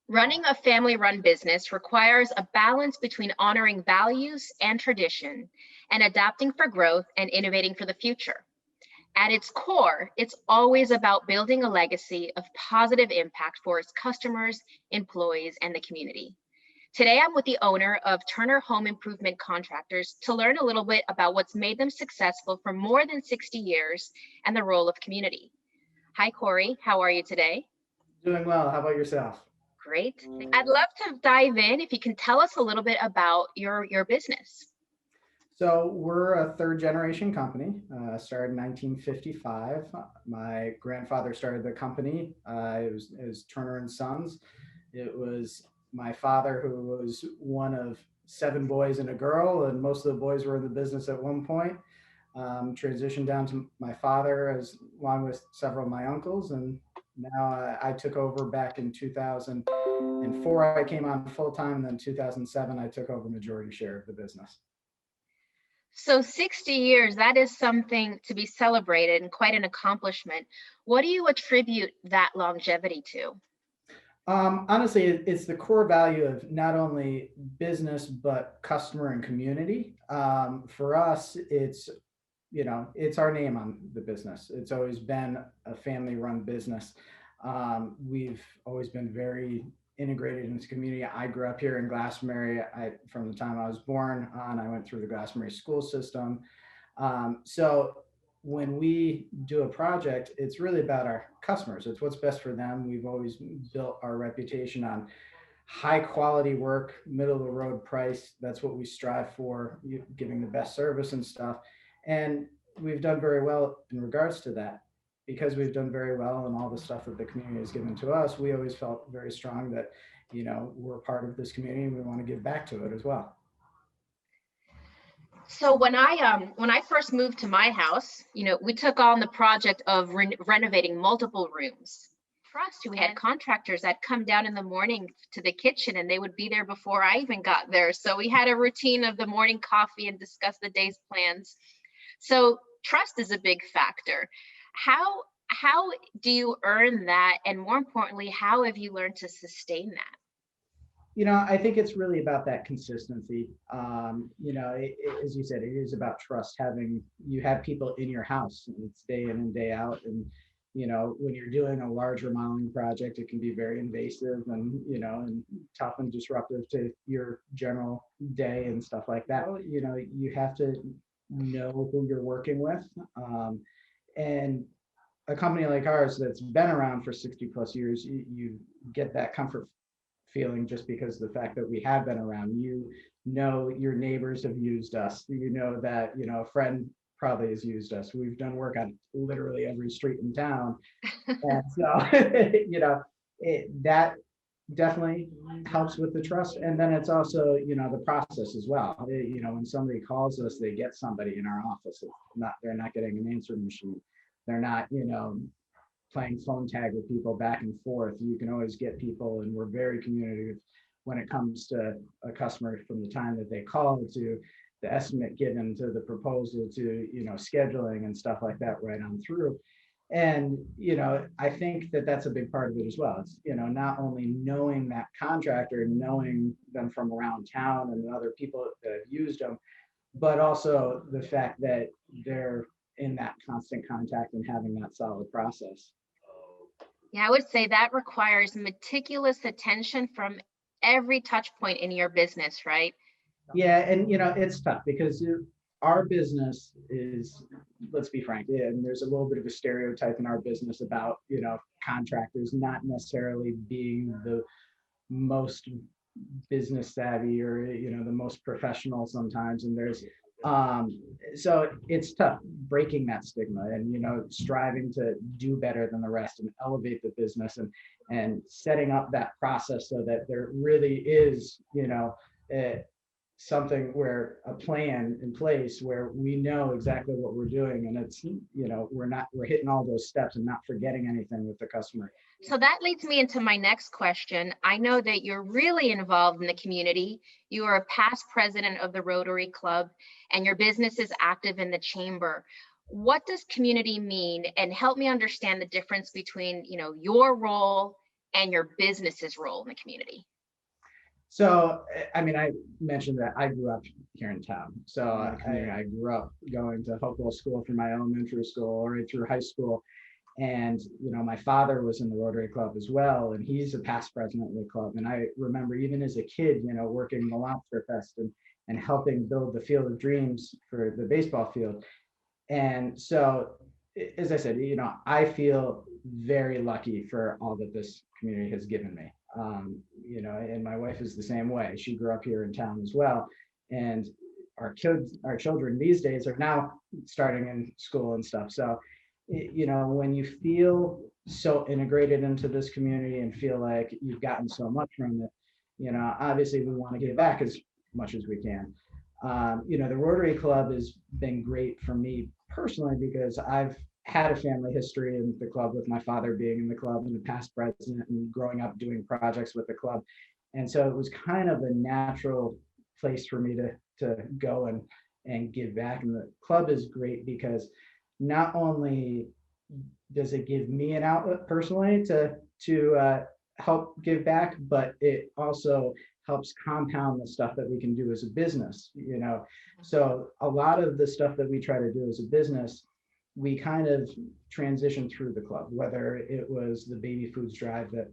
Running a family-run business requires a balance between honoring values and tradition and adapting for growth and innovating for the future. At its core, it's always about building a legacy of positive impact for its customers, employees, and the community. Today, I'm with the owner of Turner Home Improvement Contractors to learn a little bit about what's made them successful for more than 60 years and the role of community. Hi, Corey. How are you today? Doing well. How about yourself? Great. I'd love to dive in if you can tell us a little bit about your business. So we're a third generation company, started in 1955. My grandfather started the company. It was Turner and Sons. It was my father, who was one of 7 boys and a girl, and most of the boys were in the business at one point. Transitioned down to my father, as along with several of my uncles, and now I took over back in 2004. I came on full time, and then 2007 I took over majority share of the business. So 60 years, that is something to be celebrated and quite an accomplishment. What do you attribute that longevity to? Honestly, it's the core value of not only business, but customer and community. For us, it's our name on the business. It's always been a family-run business. We've always been very integrated into community. I grew up here in Glastonbury. From the time I was born on, I went through the Glastonbury school system. So when we do a project, it's really about our customers. It's what's best for them. We've always built our reputation on high quality work, middle of the road price. That's what we strive for, giving the best service and stuff. And we've done very well in regards to that. Because we've done very well and all the stuff that the community has given to us, we always felt very strong that, we're part of this community and we want to give back to it as well. So when I first moved to my house, we took on the project of renovating multiple rooms. Trust, we had contractors that come down in the morning to the kitchen and they would be there before I even got there. So we had a routine of the morning coffee and discuss the day's plans. So trust is a big factor. How do you earn that? And more importantly, how have you learned to sustain that? I think it's really about that consistency. As you said, it is about trust. You have people in your house, and it's day in and day out. And, when you're doing a large remodeling project, it can be very invasive and tough and disruptive to your general day and stuff like that. You have to know who you're working with. And a company like ours that's been around for 60 plus years, you get that comfort feeling just because of the fact that we have been around. Your neighbors have used us. That a friend probably has used us. We've done work on literally every street in town. And so that definitely helps with the trust. And then it's also the process as well. When somebody calls us, they get somebody in our office. They're not getting an answering machine. They're not playing phone tag with people back and forth. You can always get people, and we're very communicative when it comes to a customer, from the time that they call to the estimate given to the proposal to scheduling and stuff like that right on through. And I think that that's a big part of it as well. It's not only knowing that contractor and knowing them from around town and other people that have used them, but also the fact that they're in that constant contact and having that solid process. Yeah, I would say that requires meticulous attention from every touch point in your business, right? Yeah, and it's tough because our business is, let's be frank, and there's a little bit of a stereotype in our business about contractors not necessarily being the most business savvy or the most professional sometimes, and there's so it's tough breaking that stigma and striving to do better than the rest and elevate the business and setting up that process so that there really is something where a plan in place where we know exactly what we're doing, and it's we're hitting all those steps and not forgetting anything with the customer. So that leads me into my next question. I know that you're really involved in the community. You are a past president of the Rotary Club, and your business is active in the chamber. what does community mean? And help me understand the difference between, your role and your business's role in the community. So, I mean, I mentioned that I grew up here in town. So I grew up going to Hopewell School from my elementary school right through high school. And, my father was in the Rotary Club as well, and he's a past president of the club. And I remember even as a kid, working the Lobster Fest and helping build the Field of Dreams for the baseball field. And so, as I said, I feel very lucky for all that this community has given me. And my wife is the same way. She grew up here in town as well. And our children these days are now starting in school and stuff. So, when you feel so integrated into this community and feel like you've gotten so much from it, obviously we want to give back as much as we can. The Rotary Club has been great for me personally because I've had a family history in the club with my father being in the club and the past president and growing up doing projects with the club. And so it was kind of a natural place for me to go and give back. And the club is great because not only does it give me an outlet personally to help give back, but it also helps compound the stuff that we can do as a business. So a lot of the stuff that we try to do as a business, we kind of transition through the club, whether it was the baby foods drive that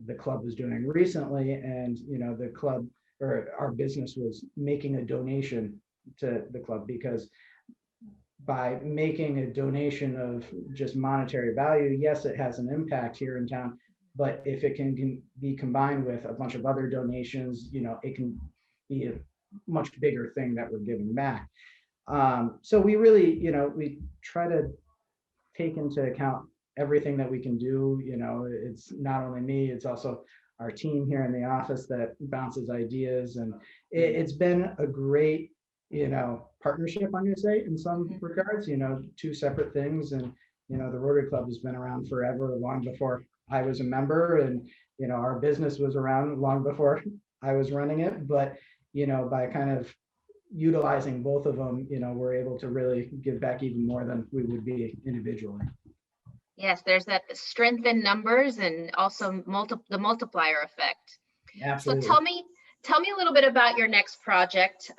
the club was doing recently, and the club or our business was making a donation to the club, because by making a donation of just monetary value, yes, it has an impact here in town, but if it can be combined with a bunch of other donations, it can be a much bigger thing that we're giving back. So we really, we try to take into account everything that we can do. It's not only me, it's also our team here in the office that bounces ideas. And it's been a great, partnership, I'm going to say, in some regards, two separate things. And, the Rotary Club has been around forever, long before I was a member. And, our business was around long before I was running it. But, by kind of utilizing both of them, we're able to really give back even more than we would be individually. Yes, there's that strength in numbers and also the multiplier effect. Absolutely. So tell me a little bit about your next project.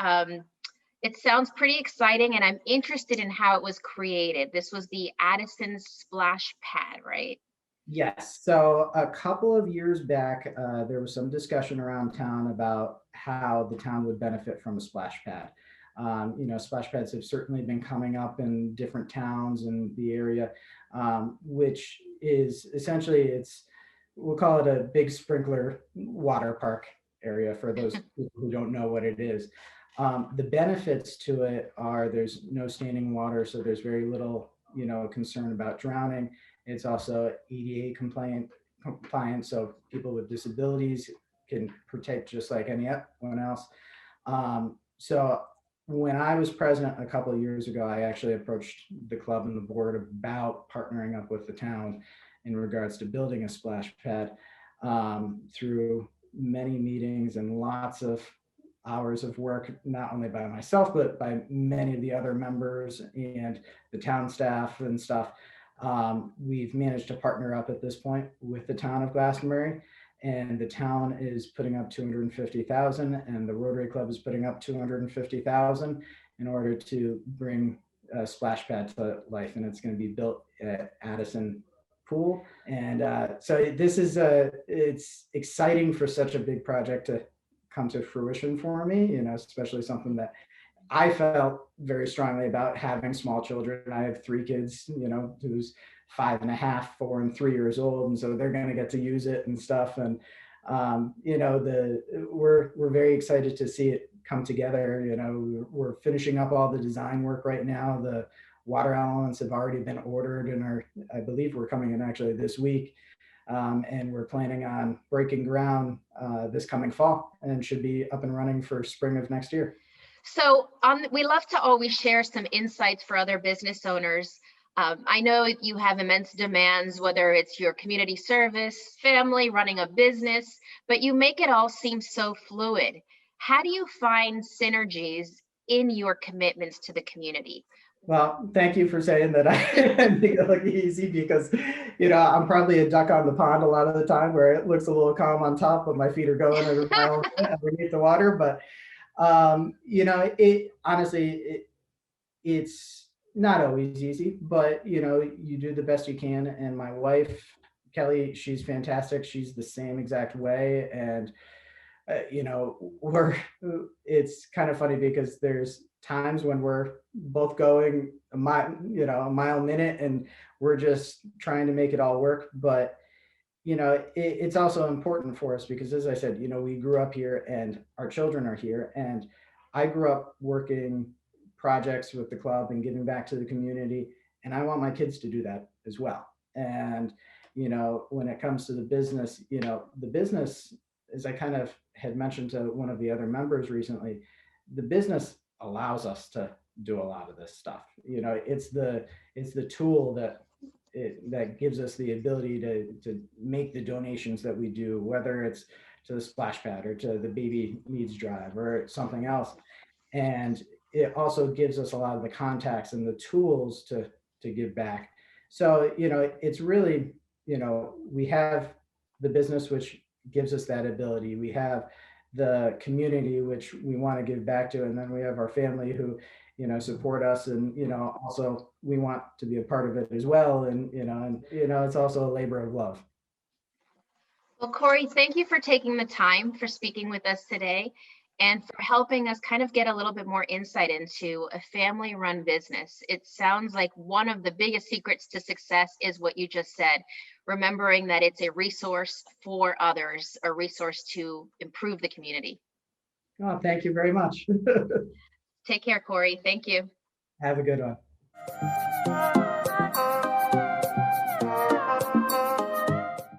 It sounds pretty exciting, and I'm interested in how it was created. This was the Addison Splash Pad, right? Yes. So a couple of years back, there was some discussion around town about how the town would benefit from a splash pad. Splash pads have certainly been coming up in different towns in the area, which is essentially, we'll call it a big sprinkler water park area for those people who don't know what it is. The benefits to it are there's no standing water, so there's very little, concern about drowning. It's also ADA compliant, so people with disabilities can protect just like anyone else. So when I was president a couple of years ago, I actually approached the club and the board about partnering up with the town in regards to building a splash pad, through many meetings and lots of hours of work, not only by myself, but by many of the other members and the town staff and stuff. We've managed to partner up at this point with the town of Glastonbury, and the town is putting up $250,000 and the Rotary Club is putting up $250,000 in order to bring a splash pad to life. And it's going to be built at Addison Pool. And so this is it's exciting for such a big project to come to fruition for me, especially something that I felt very strongly about, having small children. I have 3 kids, who's 5.5, 4, and 3 years old. And so they're going to get to use it and stuff. And, we're very excited to see it come together. We're finishing up all the design work right now. The water elements have already been ordered and I believe we're coming in actually this week. And we're planning on breaking ground this coming fall and should be up and running for spring of next year. So we love to always share some insights for other business owners. I know you have immense demands, whether it's your community service, family, running a business, but you make it all seem so fluid. How do you find synergies in your commitments to the community? Well, thank you for saying that I make it look easy, because, I'm probably a duck on the pond a lot of the time, where it looks a little calm on top, but my feet are going at a mile underneath the water. But, it honestly, it's not always easy, but, you do the best you can. And my wife, Kelly, she's fantastic. She's the same exact way. And we're it's kind of funny, because there's times when we're both going a mile a minute, and we're just trying to make it all work. But it's also important for us, because, as I said, we grew up here and our children are here. And I grew up working projects with the club and giving back to the community, and I want my kids to do that as well. And when it comes to the business, the business, as I kind of had mentioned to one of the other members recently, the business allows us to do a lot of this stuff. It's the tool that gives us the ability to make the donations that we do, whether it's to the splash pad, or to the baby needs drive, or something else. And it also gives us a lot of the contacts and the tools to give back. So it's really, we have the business, which gives us that ability. We have the community, which we want to give back to, and then we have our family, who support us. And also we want to be a part of it as well. And it's also a labor of love. Well, Corey, thank you for taking the time for speaking with us today, and for helping us kind of get a little bit more insight into a family-run business. It sounds like one of the biggest secrets to success is what you just said, remembering that it's a resource for others, a resource to improve the community. Oh, thank you very much. Take care, Corey. Thank you. Have a good one.